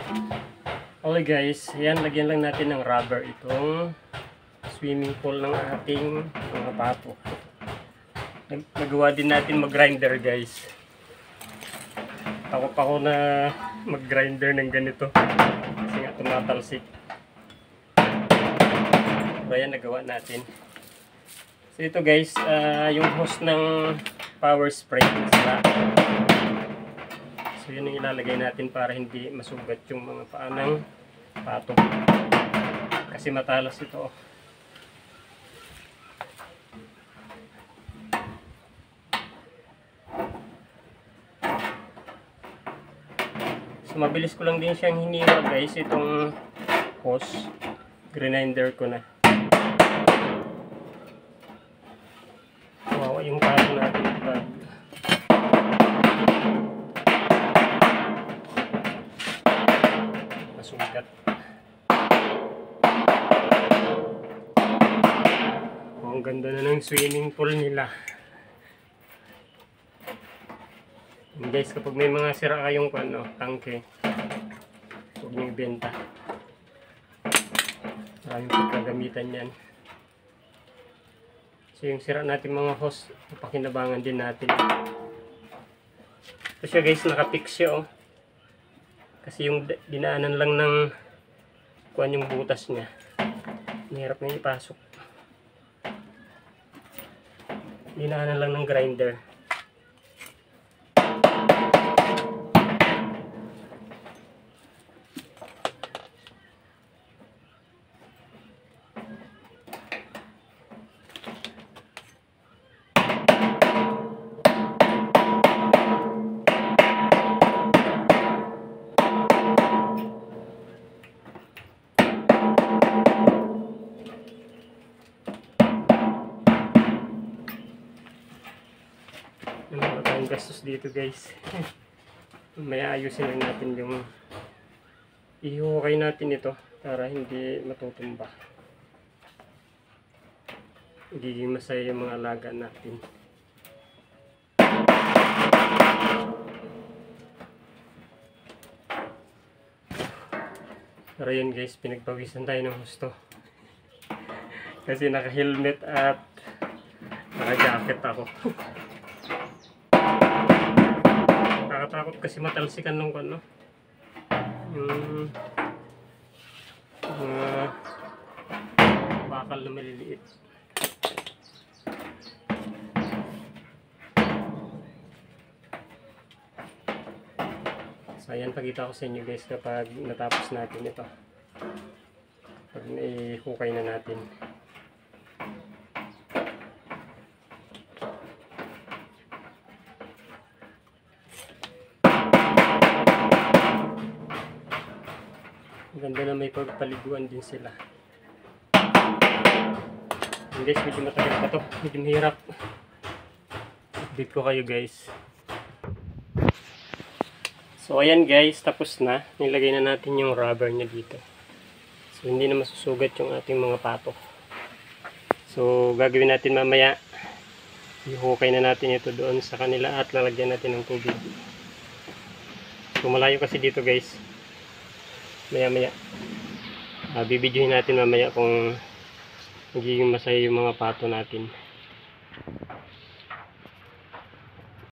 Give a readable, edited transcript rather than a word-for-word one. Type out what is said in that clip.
Okay guys, yan, lagyan lang natin ng rubber itong swimming pool ng ating mga pato. Nagawa din natin mag-grinder guys. Takot ako na mag-grinder ng ganito kasi nga tumatalsik. So yan, nagawa natin. So ito guys, yung hose ng power spray sila. So yun yung ilalagay natin para hindi masugat yung mga paa ng pato. Kasi matalas ito. So mabilis ko lang din siyang hiniwa guys, itong hose. Grinder ko na. Wow, yung pato natin ito. Masugat. Oh, ang ganda na ng swimming pool nila. And guys, kapag may mga sira kayong tangke, huwag nyo ibenta. Maraming pagkagamitan yan. So yung sira natin mga hose, pakinabangan din natin. Ito siya guys, nakapix siya oh. Kasi yung dinaanan lang ng kuan yung butas niya. Mahirap na ipasok. Dinaanan lang ng grinder. Wala tayong gastos dito guys. May ayusin lang natin yung ihukay natin ito para hindi matutumba. Magiging masaya yung mga alaga natin. Pero yun guys, pinagpawisan tayo ng husto. Kasi naka-helmet at naka-jacket ako. Nakakatakot kasi matalsikan ng yung mga bakal na maliliit. So ayan, pakita ko sa inyo guys kapag natapos natin ito. Pag naihukay na natin. Ganda na may pagpaliguan din sila. And guys, medyo matagal pa to. Medyo mahirap. Update ko kayo guys. So ayan guys, tapos na. Nilagay na natin yung rubber niya dito. So hindi na masusugat yung ating mga pato. So gagawin natin mamaya. Ihukay na natin ito doon sa kanila at lalagyan natin ng tubig. So malayo kasi dito guys. Maya bibidyohin natin mamaya kung magiging masaya yung mga pato natin.